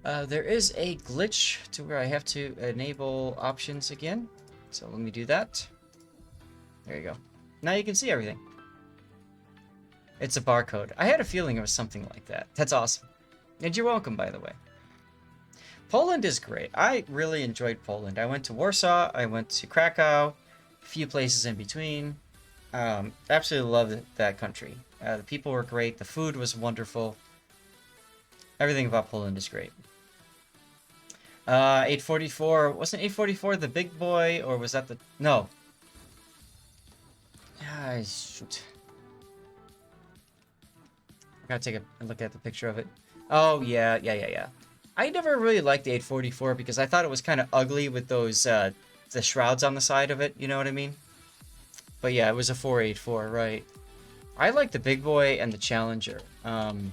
There is a glitch to where I have to enable options again. So let me do that. There you go. Now you can see everything. It's a barcode. I had a feeling it was something like that. That's awesome. And you're welcome, by the way. Poland is great. I really enjoyed Poland. I went to Warsaw. I went to Krakow. A few places in between. Absolutely loved that country. The people were great. The food was wonderful. Everything about Poland is great. 844. Wasn't 844 the big boy, or was that the... No. Ah, shoot. I gotta take a look at the picture of it. Oh, yeah. I never really liked the 844 because I thought it was kind of ugly with those, the shrouds on the side of it, you know what I mean? But yeah, it was a 484, right. I like the big boy and the Challenger. The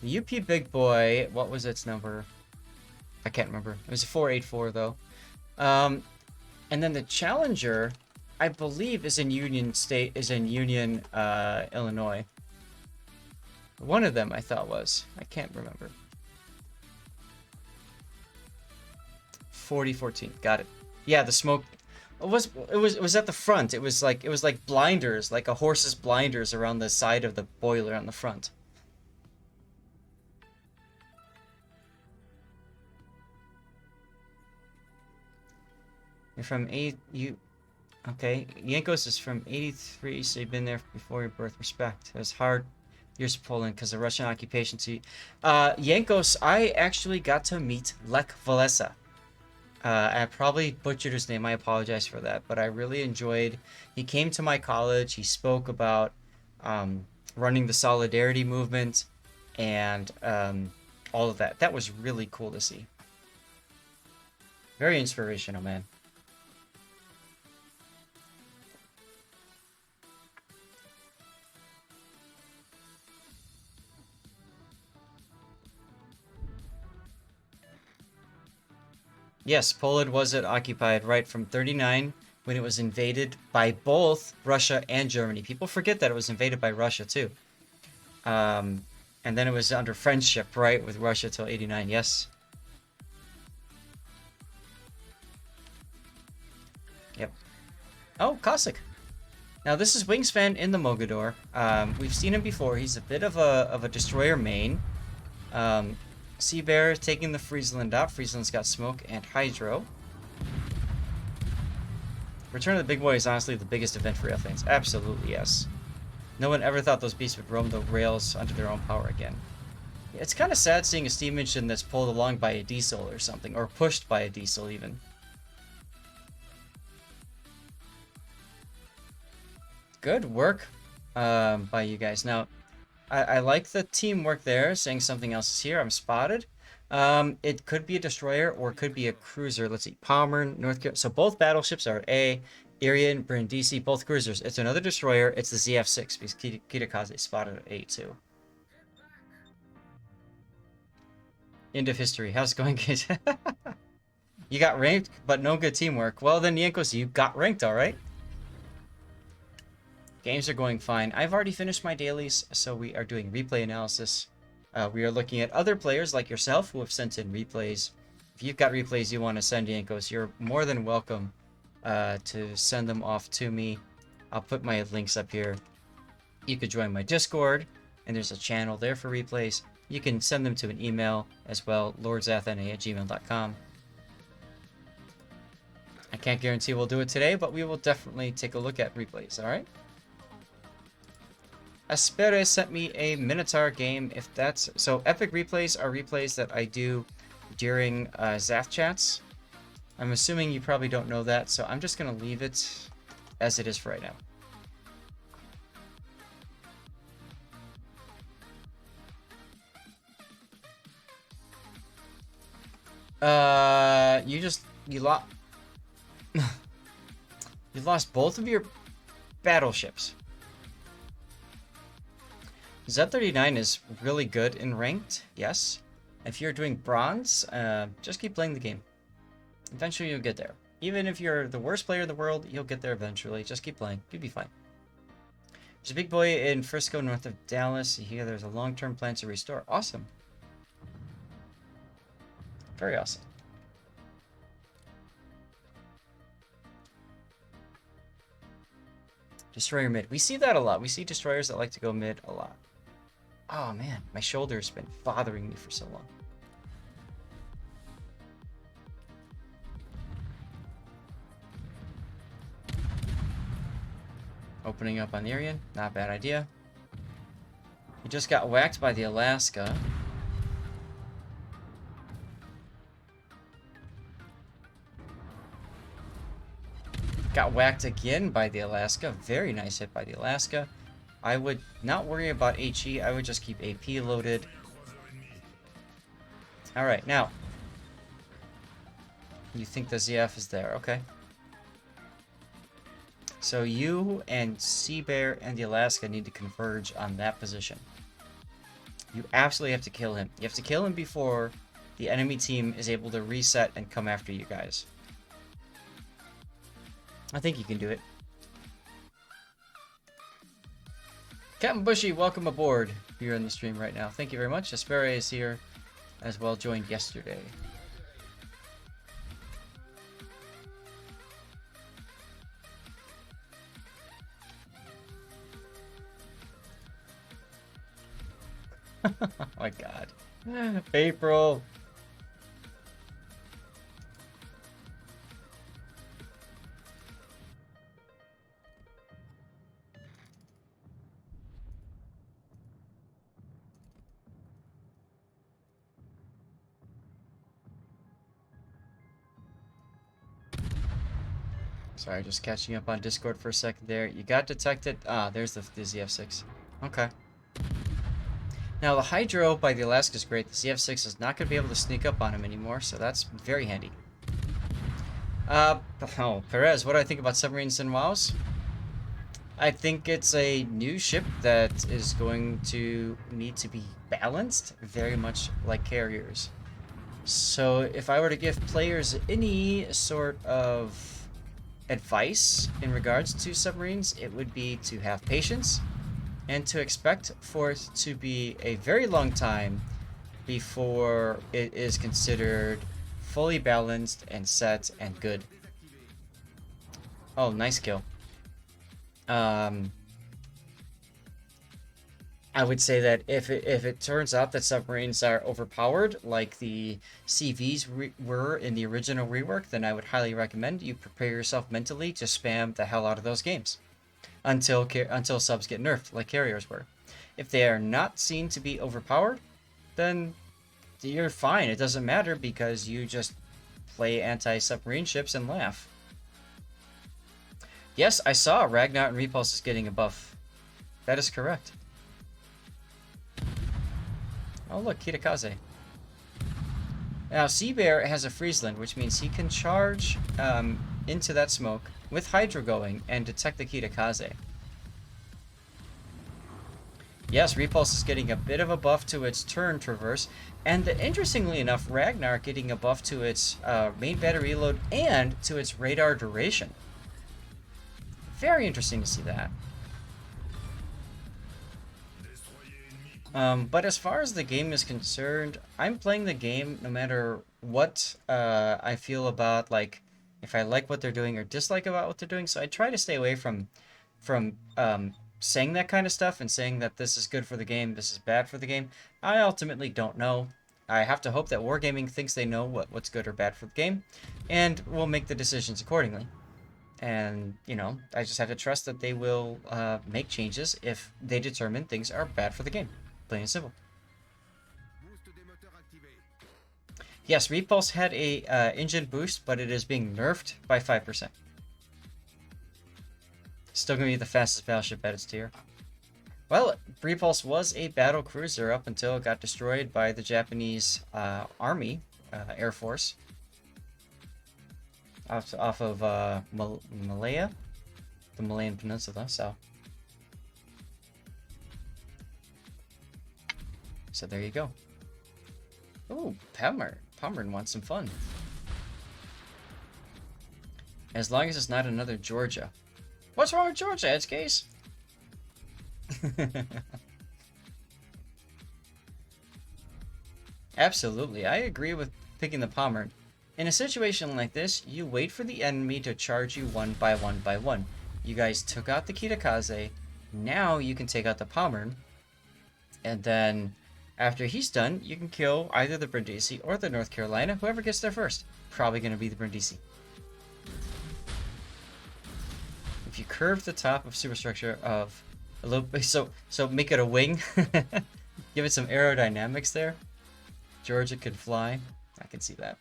UP big boy, what was its number? I can't remember. It was a 484 though. And then the Challenger, I believe, is in Union, Illinois. One of them I thought was. I can't remember. 4014. Got it. Yeah, the smoke. It was at the front. It was like blinders, like a horse's blinders around the side of the boiler on the front. You're from okay. Yankos is from 83, so you've been there before your birth. Respect. It was hard years of Poland because of Russian occupation. So, Yankos, I actually got to meet Lech Walesa. I probably butchered his name. I apologize for that, but I really enjoyed. He came to my college. He spoke about running the solidarity movement and all of that. That was really cool to see. Very inspirational, man. Yes, Poland was occupied right from 39 when it was invaded by both Russia and Germany. People forget that it was invaded by Russia too. Um, and then it was under friendship, right, with Russia till 89. Yes. Yep. Oh, Cossack. Now this is Wingspan in the Mogador. We've seen him before. He's a bit of a destroyer main. Um, SeaBear taking the Friesland out. Friesland's got smoke and hydro. Return of the Big Boy is honestly the biggest event for rail fans. Absolutely, yes. No one ever thought those beasts would roam the rails under their own power again. Yeah, it's kind of sad seeing a steam engine that's pulled along by a diesel or something, or pushed by a diesel even. Good work by you guys. Now, I like the teamwork there, saying something else is here. I'm spotted. It could be a destroyer or it could be a cruiser. Let's see. Palmer, North Carolina. So both battleships are at A. Irian, Brindisi, both cruisers. It's another destroyer. It's the ZF6 because Kitakaze spotted at A too. End of history. How's it going, kids? You got ranked, but no good teamwork. Well, then, Yankos, you got ranked, all right? Games are going fine. I've already finished my dailies, so we are doing replay analysis. We are looking at other players like yourself who have sent in replays. If you've got replays you want to send Yankos, you're more than welcome to send them off to me. I'll put my links up here. You could join my Discord, and there's a channel there for replays. You can send them to an email as well, lordzathna@gmail.com. I can't guarantee we'll do it today, but we will definitely take a look at replays, alright? Aspere sent me a Minotaur game, if that's... So, epic replays are replays that I do during Zath chats. I'm assuming you probably don't know that, so I'm just going to leave it as it is for right now. You lost... you lost both of your battleships. Z39 is really good in ranked, yes. If you're doing bronze, just keep playing the game. Eventually you'll get there. Even if you're the worst player in the world, you'll get there eventually. Just keep playing. You'll be fine. There's a big boy in Frisco, north of Dallas. Here, there's a long-term plan to restore. Awesome. Very awesome. Destroyer mid. We see that a lot. We see destroyers that like to go mid a lot. Oh man, my shoulder's been bothering me for so long. Opening up on the Arian, not a bad idea. He just got whacked by the Alaska. Got whacked again by the Alaska. Very nice hit by the Alaska. I would not worry about HE. I would just keep AP loaded. Alright, now. You think the ZF is there. Okay. So you and RedSeaBear and the Alaska need to converge on that position. You absolutely have to kill him. You have to kill him before the enemy team is able to reset and come after you guys. I think you can do it. Captain Bushy, welcome aboard here in the stream right now. Thank you very much. Aspera is here as well, joined yesterday. Oh my god. April. Sorry, just catching up on Discord for a second there. You got detected. Ah, there's the ZF6. Okay. Now, the Hydro by the Alaska is great. The ZF6 is not going to be able to sneak up on him anymore, so that's very handy. Oh, Perez, what do I think about submarines and WoWs? I think it's a new ship that is going to need to be balanced, very much like carriers. So, if I were to give players any sort of advice in regards to submarines, it would be to have patience and to expect for it to be a very long time before it is considered fully balanced and set and good. Oh, nice kill. I would say that if it turns out that submarines are overpowered, like the CVs were in the original rework, then I would highly recommend you prepare yourself mentally to spam the hell out of those games until subs get nerfed, like carriers were. If they are not seen to be overpowered, then you're fine. It doesn't matter because you just play anti-submarine ships and laugh. Yes, I saw Ragnar and Repulse is getting a buff. That is correct. Oh look, Kitakaze. Now RedSeaBear has a Friesland, which means he can charge into that smoke with Hydra going and detect the Kitakaze. Yes, Repulse is getting a bit of a buff to its turn traverse, and interestingly enough, Ragnar getting a buff to its main battery load and to its radar duration. Very interesting to see that. But as far as the game is concerned, I'm playing the game no matter what I feel about, like, if I like what they're doing or dislike about what they're doing. So I try to stay away from saying that kind of stuff and saying that this is good for the game, this is bad for the game. I ultimately don't know. I have to hope that Wargaming thinks they know what's good or bad for the game, and will make the decisions accordingly. And, you know, I just have to trust that they will make changes if they determine things are bad for the game. Plain and simple. Yes, Repulse had a engine boost, but it is being nerfed by 5%. Still going to be the fastest battleship at its tier. Well, Repulse was a battle cruiser up until it got destroyed by the Japanese Army, Air Force. Off of Malaya, the Malayan Peninsula, so there you go. Ooh, Palmer wants some fun. As long as it's not another Georgia. What's wrong with Georgia, Ed's case? Absolutely, I agree with picking the Pommern. In a situation like this, you wait for the enemy to charge you one by one by one. You guys took out the Kitakaze. Now you can take out the Pommern. And then, after he's done, you can kill either the Brindisi or the North Carolina. Whoever gets there first. Probably going to be the Brindisi. If you curve the top of superstructure of a little bit, so make it a wing. Give it some aerodynamics there. Georgia could fly. I can see that.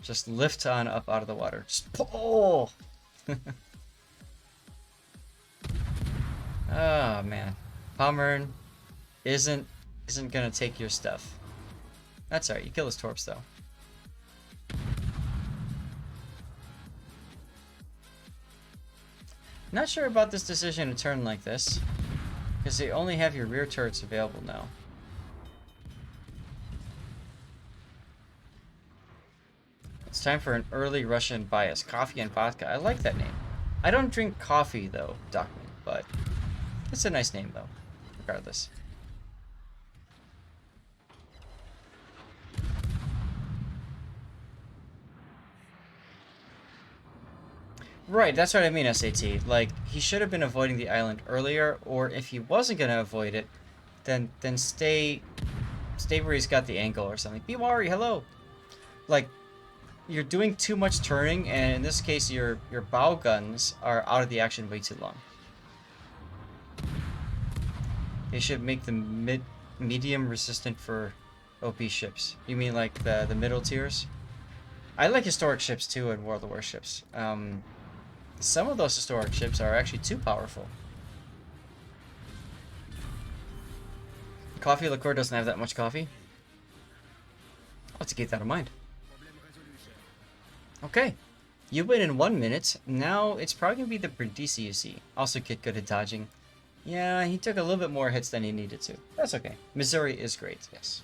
Just lift on up out of the water. Just pull. Oh man, Pommern isn't gonna take your stuff. That's alright. You kill his torps though. Not sure about this decision to turn like this, because they only have your rear turrets available now. It's time for an early Russian bias. Coffee and vodka. I like that name. I don't drink coffee though, Dockman, but it's a nice name though, regardless. Right, that's what I mean, SAT. Like, he should have been avoiding the island earlier, or if he wasn't gonna avoid it, then stay where he's got the angle or something. Biwari, hello! Like, you're doing too much turning, and in this case, your bow guns are out of the action way too long. They should make them medium resistant for OP ships. You mean like the middle tiers? I like historic ships too in World of Warships. Some of those historic ships are actually too powerful. Coffee liqueur doesn't have that much coffee. I'll have to keep that in mind. Okay. You win in 1 minute. Now it's probably going to be the Brindisi you see. Also get good at dodging. Yeah, he took a little bit more hits than he needed to. That's okay. Missouri is great, yes.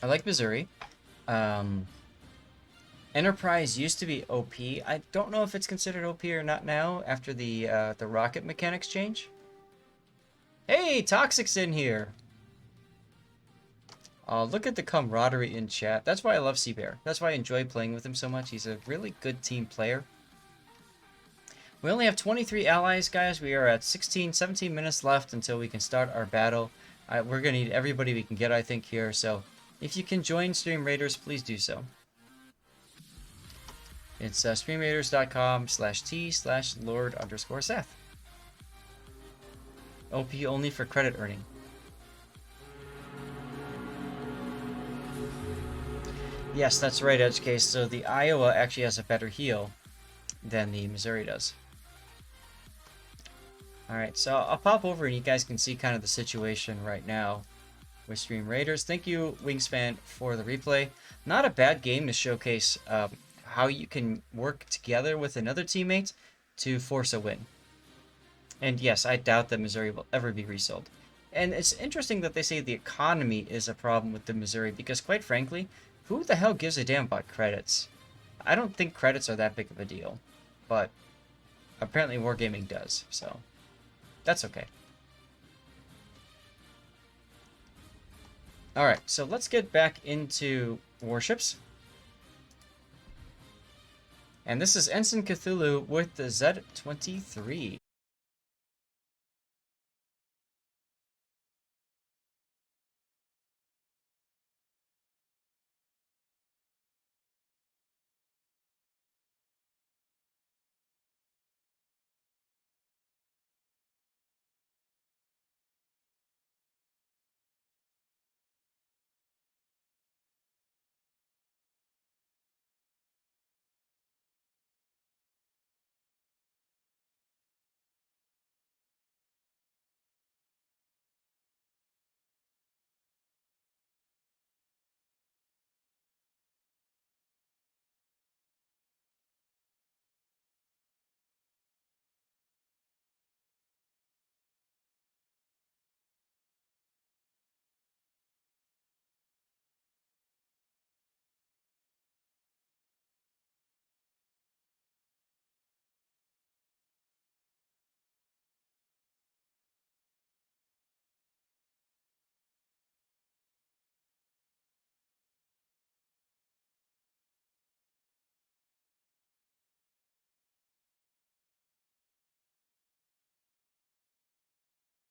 I like Missouri. Enterprise used to be OP. I don't know if it's considered OP or not now after the rocket mechanics change. Hey, Toxic's in here. Look at the camaraderie in chat. That's why I love RedSeaBear. That's why I enjoy playing with him so much. He's a really good team player. We only have 23 allies, guys. We are at 17 minutes left until we can start our battle. We're going to need everybody we can get, I think, here. So if you can join Stream Raiders, please do so. It's streamraiders.com/t/Lord_Seth. OP only for credit earning. Yes, that's right, Edge Case. So the Iowa actually has a better heal than the Missouri does. Alright, so I'll pop over and you guys can see kind of the situation right now with Stream Raiders. Thank you, Wingspan, for the replay. Not a bad game to showcase how you can work together with another teammate to force a win. And yes, I doubt that Missouri will ever be resold. And it's interesting that they say the economy is a problem with the Missouri, because quite frankly, who the hell gives a damn about credits? I don't think credits are that big of a deal, but apparently Wargaming does, so that's okay. Alright, so let's get back into Warships. And this is Ensign Cthulhu with the Z-23.